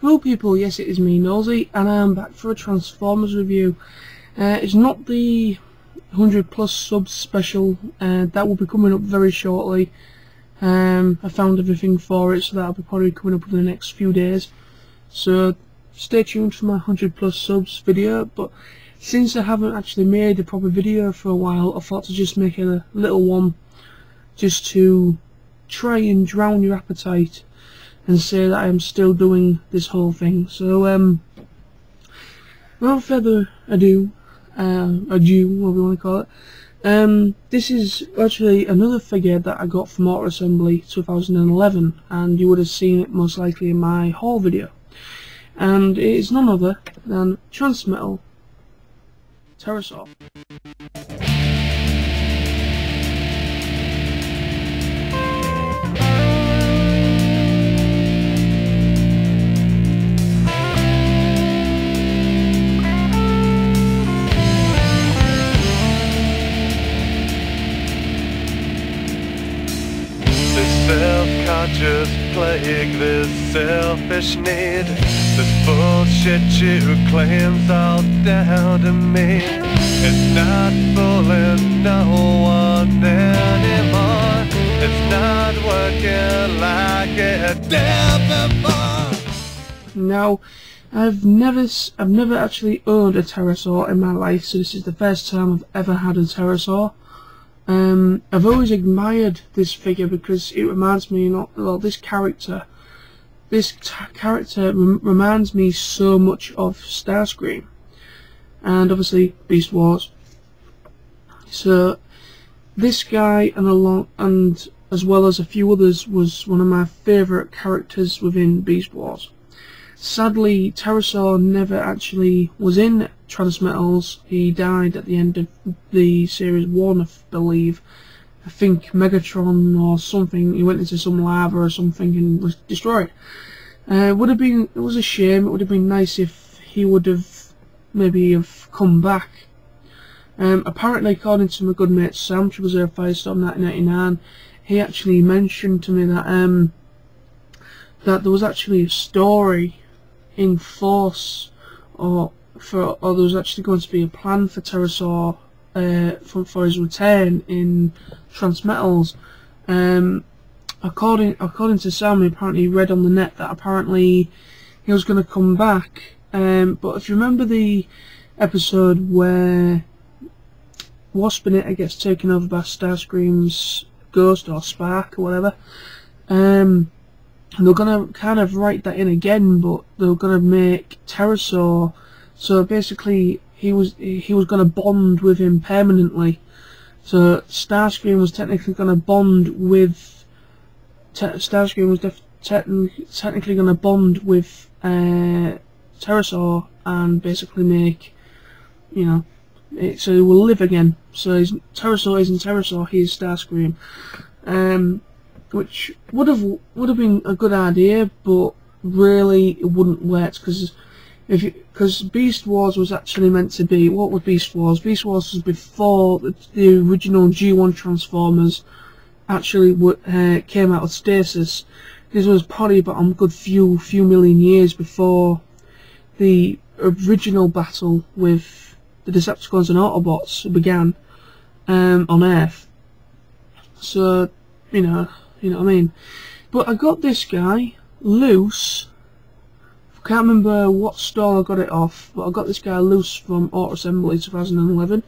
Hello people, yes it is me, Nosy, and I'm back for a Transformers review. It's not the 100 plus subs special, that will be coming up very shortly. I found everything for it, so that'll be probably coming up in the next few days. So stay tuned for my 100 plus subs video, but since I haven't actually made a proper video for a while, I thought to just make a little one just to try and drown your appetite and say that I am still doing this whole thing. So, without further ado, whatever you want to call it, this is actually another figure that I got from Auto Assembly 2011, and you would have seen it most likely in my haul video. And it is none other than Transmetal Terrorsaur. Self-conscious plague, this selfish need, this bullshit you claim's all down to me. It's not fooling no one anymore. It's not working like it did before. Now, I've never actually owned a Terrorsaur in my life, so this is the first time I've ever had a Terrorsaur. I've always admired this figure because it reminds me, this character reminds me so much of Starscream, and obviously Beast Wars. So this guy and as well as a few others was one of my favourite characters within Beast Wars. Sadly, Terrorsaur never actually was in Transmetals. He died at the end of the Series 1, I believe. I think Megatron or something, he went into some lava or something and was destroyed. It was a shame. It would have been nice if he would have maybe have come back. Apparently, according to my good mate Sam, Reserve Firestorm 1999, he actually mentioned to me that that there was actually a story in force, or there was actually going to be a plan for Terrorsaur for his return in Transmetals. According to Sam, he apparently read on the net that apparently he was going to come back. But if you remember the episode where Waspinator gets taken over by Starscream's ghost or spark or whatever, they're gonna kind of write that in again, but they're gonna make Terrorsaur. So basically, he was gonna bond with him permanently. So Starscream was technically gonna bond with technically gonna bond with Terrorsaur and basically make, so he will live again. So Terrorsaur isn't Terrorsaur, he's Starscream. Which would have been a good idea, but really it wouldn't work because Beast Wars was actually meant to be, what was Beast Wars? Beast Wars was before the original G1 Transformers actually came out of stasis. This was probably about a good few million years before the original battle with the Decepticons and Autobots began on Earth. So you know what I mean. But I got this guy loose. I can't remember what store I got it off, but I got this guy loose from Auto Assembly 2011.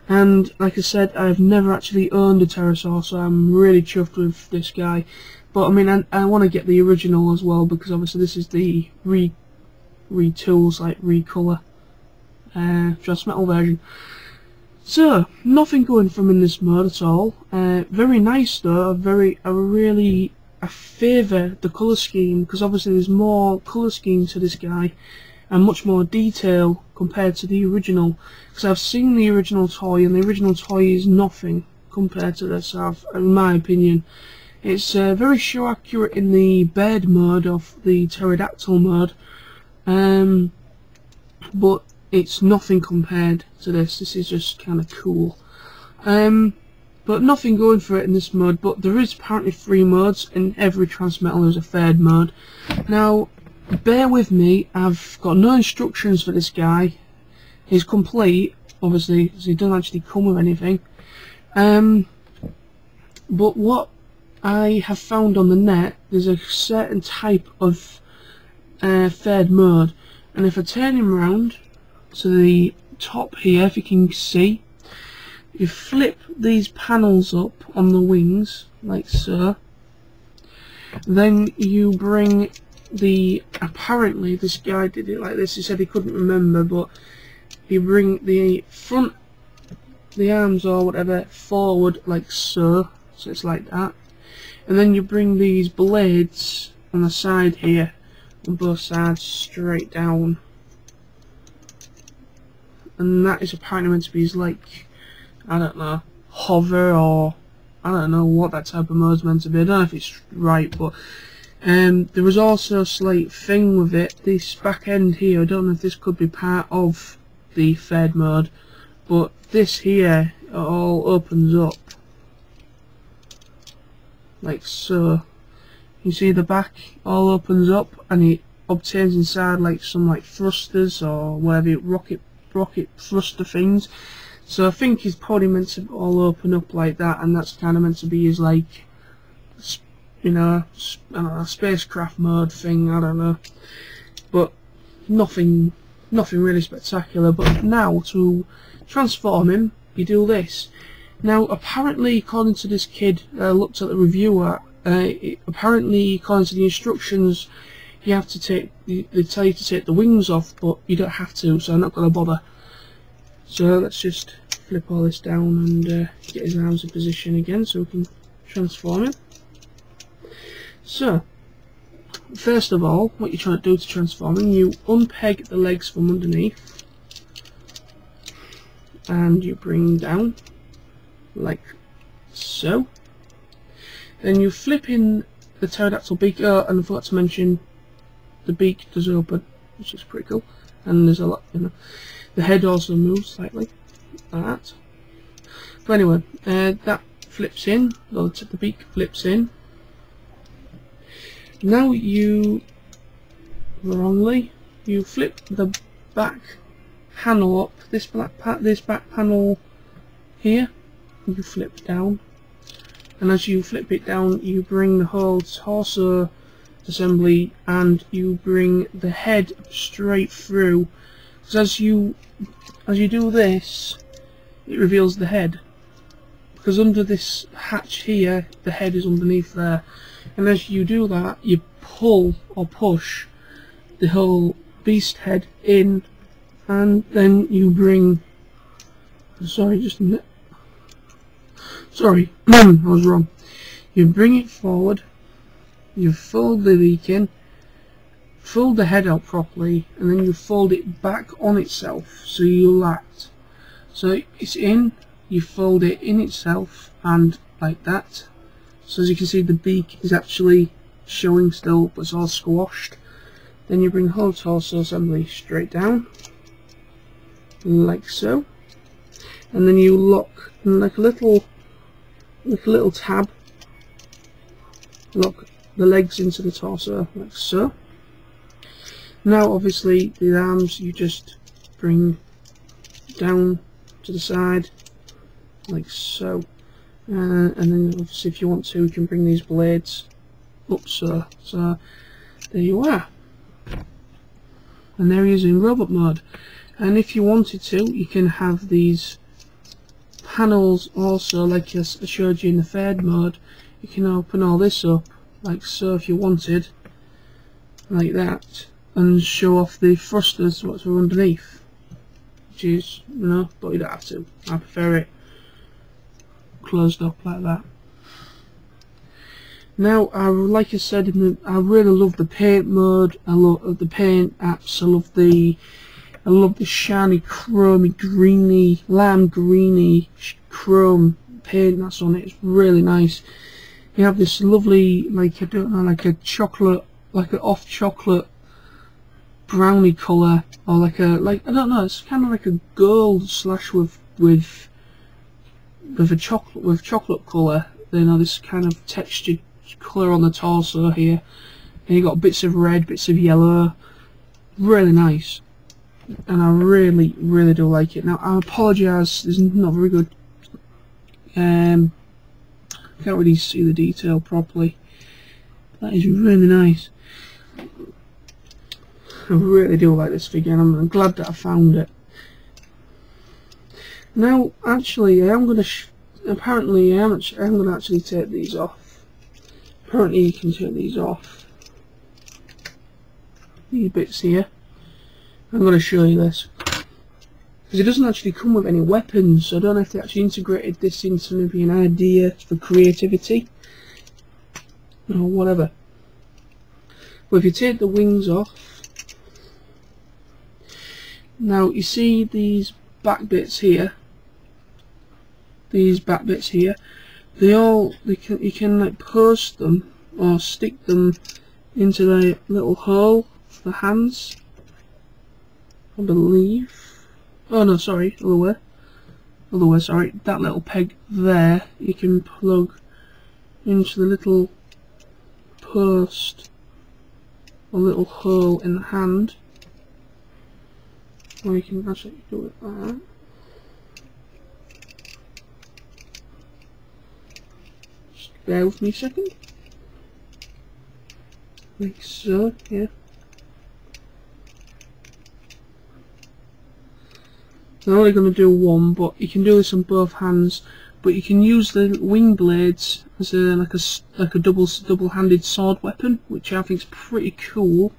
And like I said, I've never actually owned a Terrorsaur, so I'm really chuffed with this guy. But I mean, I want to get the original as well, because obviously this is the retools, like recolor Transmetal version. So, nothing going from in this mode at all. Very nice though. I favour the colour scheme, because obviously there's more colour scheme to this guy and much more detail compared to the original. Because I've seen the original toy, and the original toy is nothing compared to this. In my opinion, it's very show accurate in the bird mode of the pterodactyl mode, but it's nothing compared to this. This is just kind of cool. But nothing going for it in this mode, but there is apparently 3 modes. In every Transmetal there's a 3rd mode. Now, bear with me, I've got no instructions for this guy. He's complete, obviously, because he doesn't actually come with anything. But what I have found on the net, there's a certain type of third mode, and if I turn him round to the top here, if you can see, you flip these panels up on the wings, like so. Then you bring the, apparently this guy did it like this, he said he couldn't remember, but you bring the front, the arms or whatever, forward like so, so it's like that. And then you bring these blades on the side here, on both sides, straight down. And that is apparently meant to be his, like, I don't know, hover, or I don't know what that type of mode is meant to be. I don't know if it's right, but there was also a slight thing with it, this back end here. I don't know if this could be part of the third mode, but this here, it all opens up like so. You see the back all opens up, and it obtains inside like some like thrusters or whatever, rocket thruster things. So I think he's probably meant to all open up like that, and that's kind of meant to be his, like, you know, I don't know, spacecraft mode thing, I don't know. But nothing really spectacular. But now to transform him, you do this. Now apparently, according to this kid, looked at the reviewer, apparently according to the instructions, you have to take, they tell you to take the wings off, but you don't have to, so I'm not going to bother. So let's just flip all this down and get his arms in position again so we can transform him. So, first of all, what you're trying to do to transform him, you unpeg the legs from underneath and you bring down like so. Then you flip in the pterodactyl beak, and I forgot to mention the beak does open, which is pretty cool, and there's a lot, you know. The head also moves slightly, like that. But anyway, that flips in, the beak flips in. Now you flip the back panel up, this back panel here, you flip down. And as you flip it down, you bring the whole torso assembly, and you bring the head straight through. Because as you do this, it reveals the head, because under this hatch here, the head is underneath there, and as you do that, you pull or push the whole beast head in, and then you bring, sorry, I was wrong. You bring it forward, you fold the beak in, fold the head out properly, and then you fold it back on itself, so you lat. So it's in, you fold it in itself, and like that. So as you can see, the beak is actually showing still, but it's all squashed. Then you bring the whole torso assembly straight down, like so. And then you lock, like a little tab, lock the legs into the torso, like so. Now obviously the arms you just bring down to the side like so, and then obviously if you want to, you can bring these blades up so there you are, and there he is in robot mode. And if you wanted to, you can have these panels also, like I showed you in the third mode. You can open all this up like so if you wanted, like that, and show off the thrusters what's underneath, which is, you know, but you don't have to. I prefer it closed up like that. Now, like I said, I really love the paint mode. I love the paint apps. I love the shiny, chromy, greeny, lime greeny chrome paint that's on it. It's really nice. You have this lovely, like, I don't know, like a chocolate, like an off chocolate brownie colour, or like I don't know, it's kind of like a gold slash with chocolate colour. You know, this kind of textured colour on the torso here. and you got bits of red, bits of yellow. Really nice, and I really do like it. Now I apologise, it's not very good. Can't really see the detail properly. That is really nice. I really do like this figure, and I'm glad that I found it. Now, actually, I am going to. Apparently, I am going to actually take these off. Apparently, you can take these off. These bits here. I'm going to show you this, because it doesn't actually come with any weapons, so I don't know if they actually integrated this into maybe an idea for creativity or whatever. But if you take the wings off, now you see these back bits here, you can like post them or stick them into the little hole for the hands, I believe. Oh no, sorry, other way, sorry. That little peg there, you can plug into the little post, a little hole in the hand, or you can actually do it like that. Just bear with me a second. Like so, yeah. I'm only going to do one, but you can do this on both hands. But you can use the wing blades as like a double-handed sword weapon, which I think is pretty cool.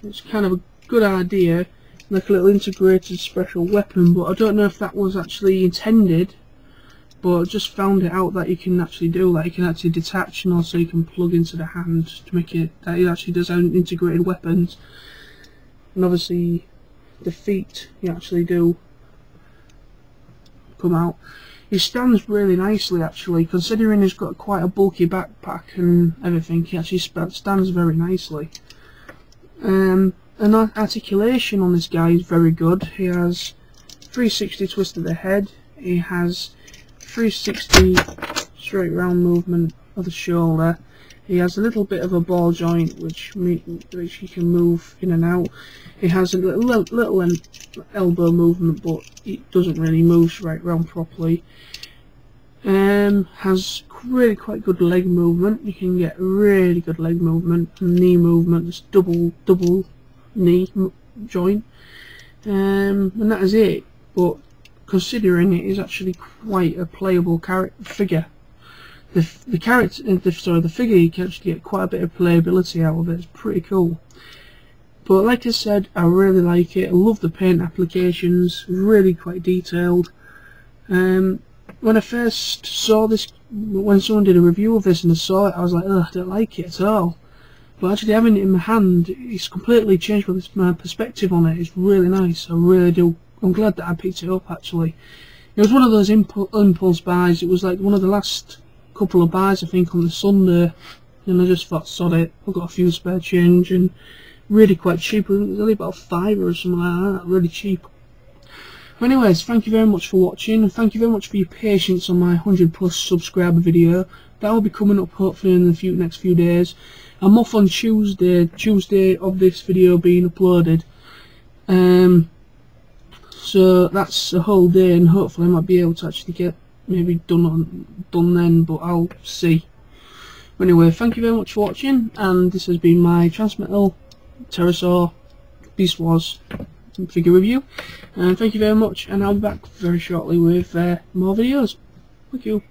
It's kind of a good idea, like a little integrated special weapon. But I don't know if that was actually intended. But I just found it out that you can actually do that. You can actually detach, and also you can plug into the hand to make it that it actually does have integrated weapons. And obviously, the feet you actually do come out. He stands really nicely, actually, considering he's got quite a bulky backpack and everything. He actually stands very nicely. And articulation on this guy is very good. He has 360 twist of the head. He has 360 straight round movement of the shoulder. He has a little bit of a ball joint which he can move in and out. He has a little elbow movement, but it doesn't really move straight round properly. Has really quite good leg movement. You can get really good leg movement, knee movement. It's double knee joint, and that is it. But considering it is actually quite a playable figure. The figure, you can actually get quite a bit of playability out of it. It's pretty cool. But like I said, I really like it. I love the paint applications, really quite detailed. When I first saw this, when someone did a review of this and I saw it, I was like, ugh, I don't like it at all. But actually having it in my hand, it's completely changed my perspective on it. It's really nice. I really do. I'm glad that I picked it up, actually. It was one of those impulse buys. It was like one of the last couple of buys, I think, on the Sunday, and I just thought, sod it, I've got a few spare change, and really quite cheap. It was only about £5 or something like that, really cheap. But anyways, thank you very much for watching, and thank you very much for your patience on my 100+ subscriber video. That will be coming up hopefully in the next few days. I'm off on Tuesday of this video being uploaded. So that's a whole day, and hopefully I might be able to actually get maybe done then, but I'll see. Anyway, thank you very much for watching, and this has been my Transmetal Terrorsaur Beast Wars figure review, and thank you very much, and I'll be back very shortly with more videos. Thank you.